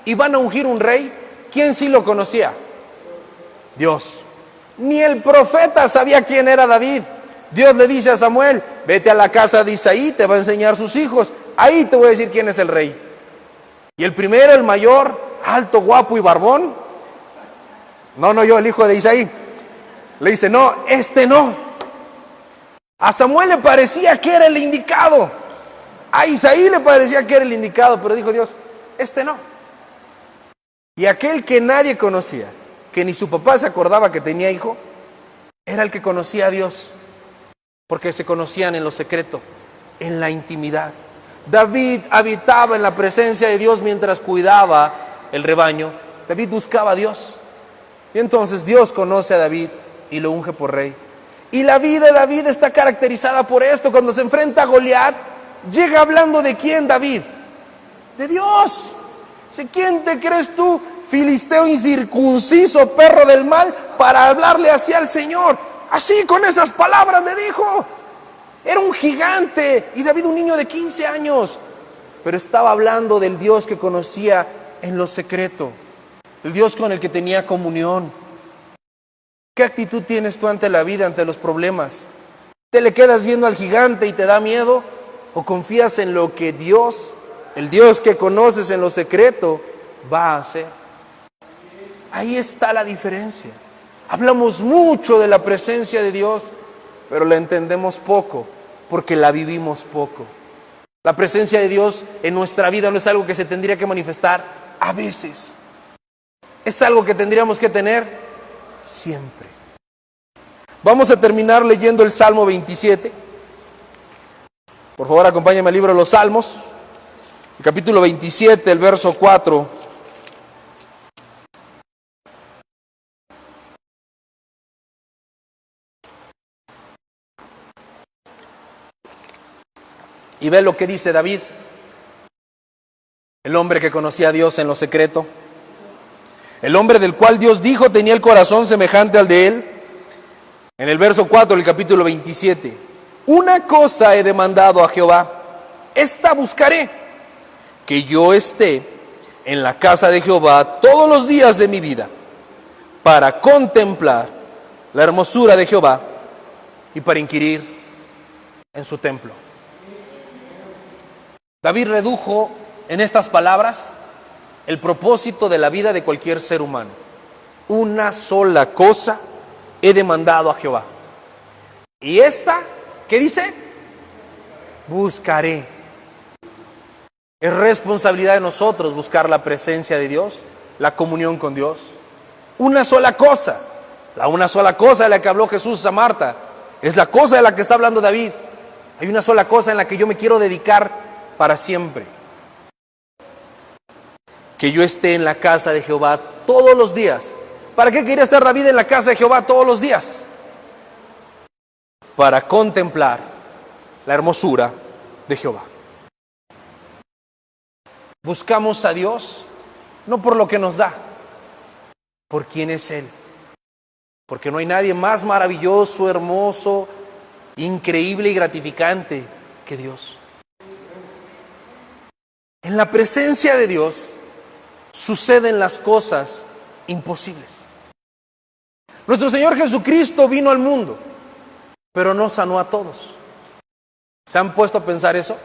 y van a ungir un rey, ¿quién sí lo conocía? Dios. Ni el profeta sabía quién era David. Dios le dice a Samuel, vete a la casa de Isaí, te va a enseñar sus hijos. Ahí te voy a decir quién es el rey. Y el primero, el mayor, alto, guapo y barbón. No, yo, el hijo de Isaí. Le dice, no, este no. A Samuel le parecía que era el indicado. A Isaí le parecía que era el indicado, pero dijo Dios, este no. Y aquel que nadie conocía, que ni su papá se acordaba que tenía hijo, era el que conocía a Dios. Porque se conocían en lo secreto, en la intimidad. David habitaba en la presencia de Dios mientras cuidaba el rebaño. David buscaba a Dios. Y entonces Dios conoce a David y lo unge por rey. Y la vida de David está caracterizada por esto. Cuando se enfrenta a Goliat, llega hablando de quién, David. De Dios. Dice, ¿quién te crees tú, filisteo incircunciso, perro del mal, para hablarle así al Señor? Así, con esas palabras le dijo. Era un gigante y David un niño de 15 años. Pero estaba hablando del Dios que conocía en lo secreto. El Dios con el que tenía comunión. ¿Qué actitud tienes tú ante la vida, ante los problemas? ¿Te le quedas viendo al gigante y te da miedo? ¿O confías en lo que Dios, el Dios que conoces en lo secreto, va a hacer? Ahí está la diferencia. Hablamos mucho de la presencia de Dios, pero la entendemos poco, porque la vivimos poco. La presencia de Dios en nuestra vida no es algo que se tendría que manifestar a veces. Es algo que tendríamos que tener siempre. Vamos a terminar leyendo el Salmo 27. Por favor, acompáñame al libro de los Salmos, el capítulo 27, el verso 4. Y ve lo que dice David, el hombre que conocía a Dios en lo secreto, el hombre del cual Dios dijo tenía el corazón semejante al de él. En el verso 4 del capítulo 27, una cosa he demandado a Jehová, esta buscaré, que yo esté en la casa de Jehová todos los días de mi vida, para contemplar la hermosura de Jehová y para inquirir en su templo. David redujo en estas palabras el propósito de la vida de cualquier ser humano. Una sola cosa he demandado a Jehová. Y esta, ¿qué dice? Buscaré. Es responsabilidad de nosotros buscar la presencia de Dios, la comunión con Dios. Una sola cosa. La una sola cosa de la que habló Jesús a Marta es la cosa de la que está hablando David. Hay una sola cosa en la que yo me quiero dedicar para siempre. Que yo esté en la casa de Jehová todos los días. ¿Para qué quería estar David en la casa de Jehová todos los días? Para contemplar la hermosura de Jehová. Buscamos a Dios no por lo que nos da, por quién es Él. Porque no hay nadie más maravilloso, hermoso, increíble y gratificante que Dios. En la presencia de Dios suceden las cosas imposibles. Nuestro Señor Jesucristo vino al mundo, pero no sanó a todos. ¿Se han puesto a pensar eso?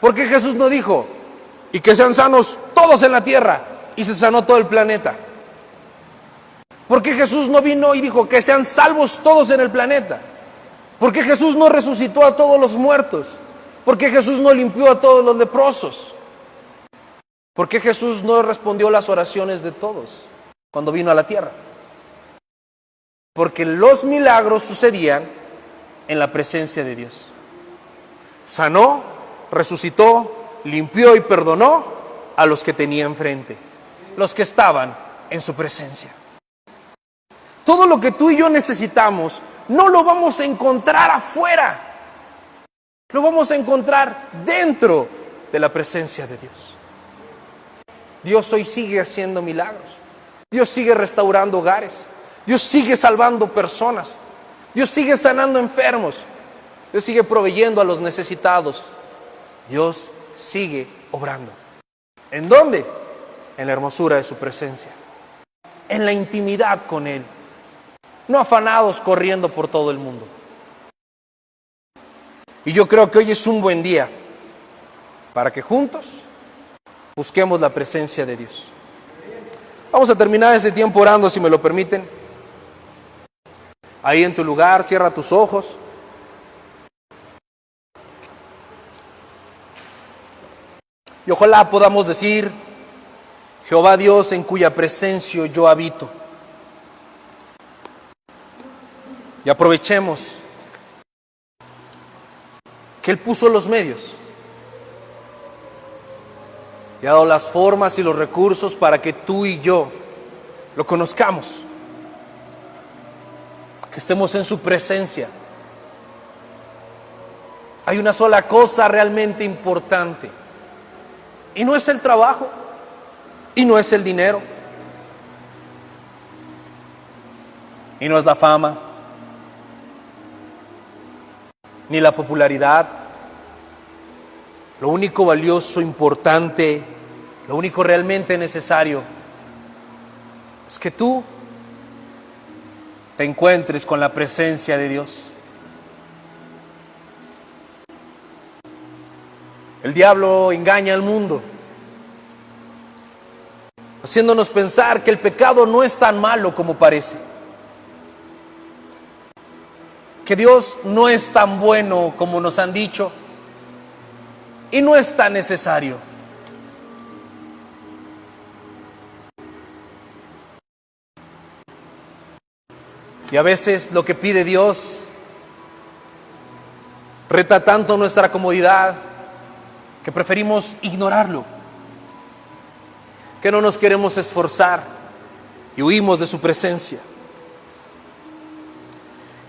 ¿Por qué Jesús no dijo, y que sean sanos todos en la tierra, y se sanó todo el planeta? ¿Por qué Jesús no vino y dijo que sean salvos todos en el planeta? ¿Por qué Jesús no resucitó a todos los muertos? ¿Por qué Jesús no limpió a todos los leprosos? ¿Por qué Jesús no respondió las oraciones de todos cuando vino a la tierra? Porque los milagros sucedían en la presencia de Dios. Sanó, resucitó, limpió y perdonó a los que tenía enfrente, los que estaban en su presencia. Todo lo que tú y yo necesitamos no lo vamos a encontrar afuera, lo vamos a encontrar dentro de la presencia de Dios. Dios hoy sigue haciendo milagros. Dios sigue restaurando hogares. Dios sigue salvando personas. Dios sigue sanando enfermos. Dios sigue proveyendo a los necesitados. Dios sigue obrando. ¿En dónde? En la hermosura de su presencia. En la intimidad con Él. No afanados corriendo por todo el mundo. Y yo creo que hoy es un buen día para que juntos busquemos la presencia de Dios. Vamos a terminar este tiempo orando, si me lo permiten. Ahí en tu lugar, cierra tus ojos. Y ojalá podamos decir, Jehová Dios en cuya presencia yo habito. Y aprovechemos que Él puso los medios y ha dado las formas y los recursos para que tú y yo lo conozcamos, que estemos en su presencia. Hay una sola cosa realmente importante, y no es el trabajo, y no es el dinero, y no es la fama, ni la popularidad. Lo único valioso, importante, lo único realmente necesario es que tú te encuentres con la presencia de Dios. El diablo engaña al mundo, haciéndonos pensar que el pecado no es tan malo como parece, que Dios no es tan bueno como nos han dicho y no es tan necesario. Y a veces lo que pide Dios reta tanto nuestra comodidad que preferimos ignorarlo, que no nos queremos esforzar y huimos de su presencia.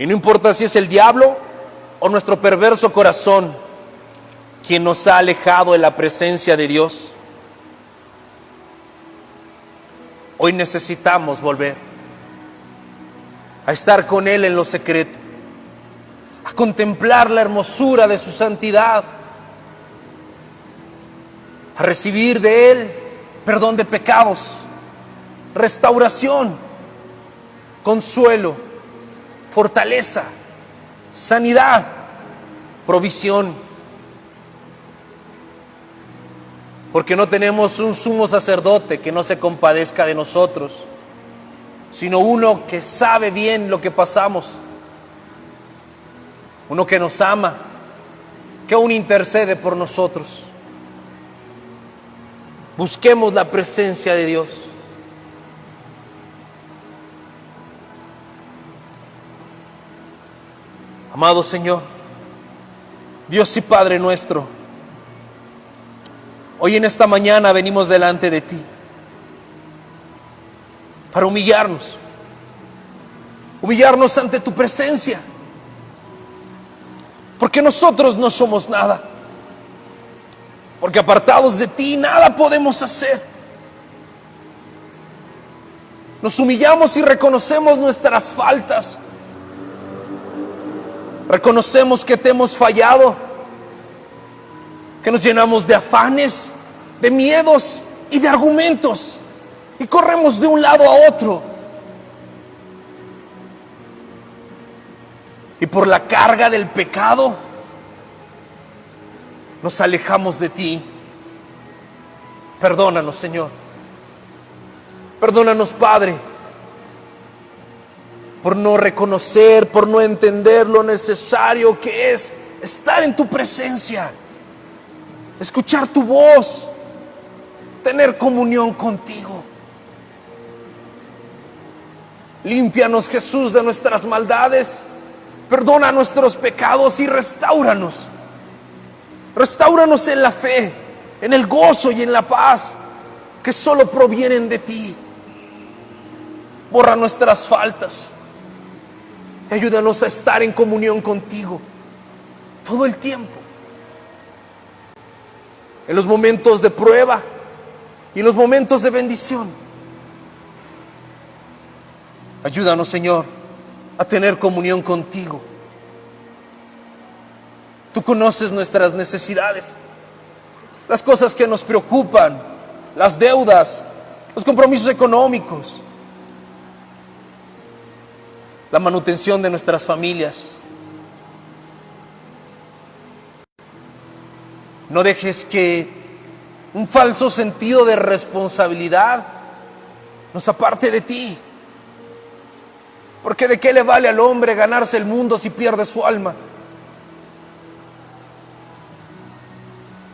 Y no importa si es el diablo o nuestro perverso corazón quien nos ha alejado de la presencia de Dios, hoy necesitamos volver a estar con Él en lo secreto, a contemplar la hermosura de su santidad, a recibir de Él perdón de pecados, restauración, consuelo, fortaleza, sanidad, provisión. Porque no tenemos un sumo sacerdote que no se compadezca de nosotros, sino uno que sabe bien lo que pasamos, uno que nos ama, que aún intercede por nosotros. Busquemos la presencia de Dios. Amado Señor, Dios y Padre nuestro, hoy en esta mañana venimos delante de ti para humillarnos ante tu presencia, porque nosotros no somos nada, porque apartados de ti nada podemos hacer. Nos humillamos y reconocemos nuestras faltas, reconocemos que te hemos fallado, que nos llenamos de afanes, de miedos y de argumentos, y corremos de un lado a otro. Y por la carga del pecado, nos alejamos de ti. Perdónanos, Señor. Perdónanos, Padre, por no reconocer, por no entender lo necesario que es estar en tu presencia, escuchar tu voz, tener comunión contigo. Límpianos, Jesús, de nuestras maldades, perdona nuestros pecados y restáuranos. Restáuranos en la fe, en el gozo y en la paz que solo provienen de ti. Borra nuestras faltas y ayúdanos a estar en comunión contigo todo el tiempo, en los momentos de prueba y en los momentos de bendición. Ayúdanos, Señor, a tener comunión contigo. Tú conoces nuestras necesidades, las cosas que nos preocupan, las deudas, los compromisos económicos, la manutención de nuestras familias. No dejes que un falso sentido de responsabilidad nos aparte de ti. Porque ¿de qué le vale al hombre ganarse el mundo si pierde su alma?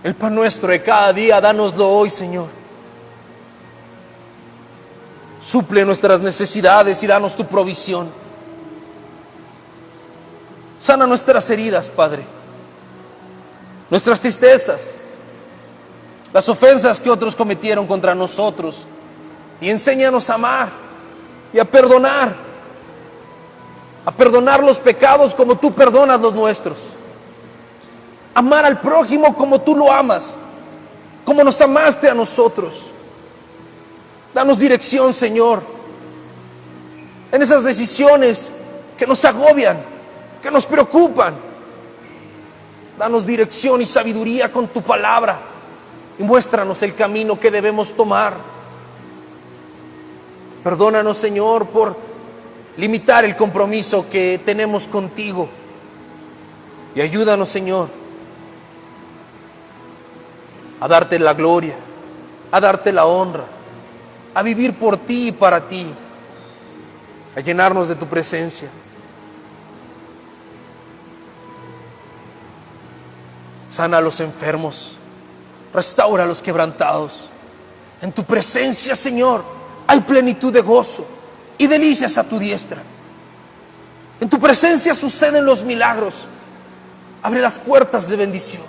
El pan nuestro de cada día, dánoslo hoy, Señor. Suple nuestras necesidades y danos tu provisión. Sana nuestras heridas, Padre, nuestras tristezas, las ofensas que otros cometieron contra nosotros, y enséñanos a amar y a perdonar los pecados como tú perdonas los nuestros, amar al prójimo como tú lo amas, como nos amaste a nosotros. Danos dirección, Señor, en esas decisiones que nos agobian, que nos preocupan. Danos dirección y sabiduría con tu palabra y muéstranos el camino que debemos tomar. Perdónanos, Señor, por limitar el compromiso que tenemos contigo, y ayúdanos, Señor, a darte la gloria, a darte la honra, a vivir por ti y para ti, a llenarnos de tu presencia. Sana a los enfermos, restaura a los quebrantados. En tu presencia, Señor, hay plenitud de gozo y delicias a tu diestra. En tu presencia suceden los milagros. Abre las puertas de bendición.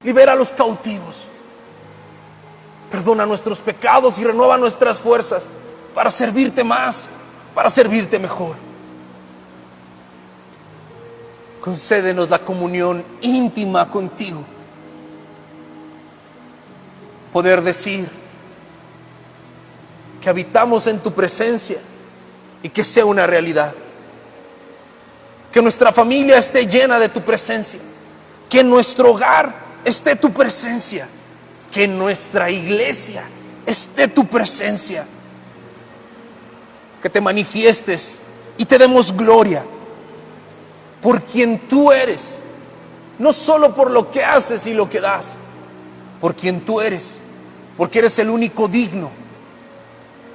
Libera a los cautivos. Perdona nuestros pecados y renueva nuestras fuerzas para servirte más, para servirte mejor. Concédenos la comunión íntima contigo. Poder decir que habitamos en tu presencia y que sea una realidad. Que nuestra familia esté llena de tu presencia. Que en nuestro hogar esté tu presencia. Que en nuestra iglesia esté tu presencia. Que te manifiestes y te demos gloria por quien tú eres. No solo por lo que haces y lo que das, por quien tú eres. Porque eres el único digno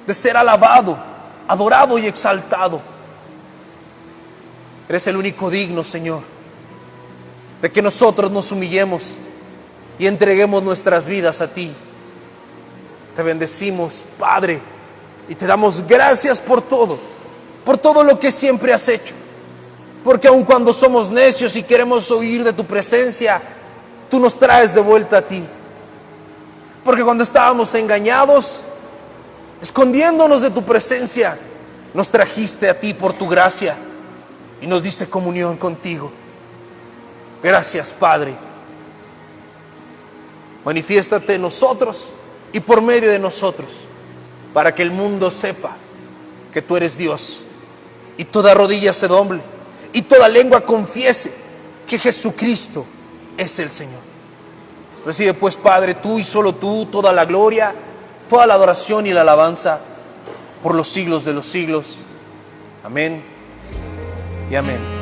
de ser alabado, adorado y exaltado. Eres el único digno, Señor, de que nosotros nos humillemos y entreguemos nuestras vidas a ti. Te bendecimos, Padre, y te damos gracias por todo lo que siempre has hecho. Porque aun cuando somos necios y queremos huir de tu presencia, tú nos traes de vuelta a ti. Porque cuando estábamos engañados, escondiéndonos de tu presencia, nos trajiste a ti por tu gracia y nos diste comunión contigo. Gracias, Padre. Manifiéstate en nosotros y por medio de nosotros, para que el mundo sepa que tú eres Dios y toda rodilla se doble y toda lengua confiese que Jesucristo es el Señor. Recibe pues, Padre, tú y solo tú toda la gloria, toda la adoración y la alabanza por los siglos de los siglos. Amén y amén.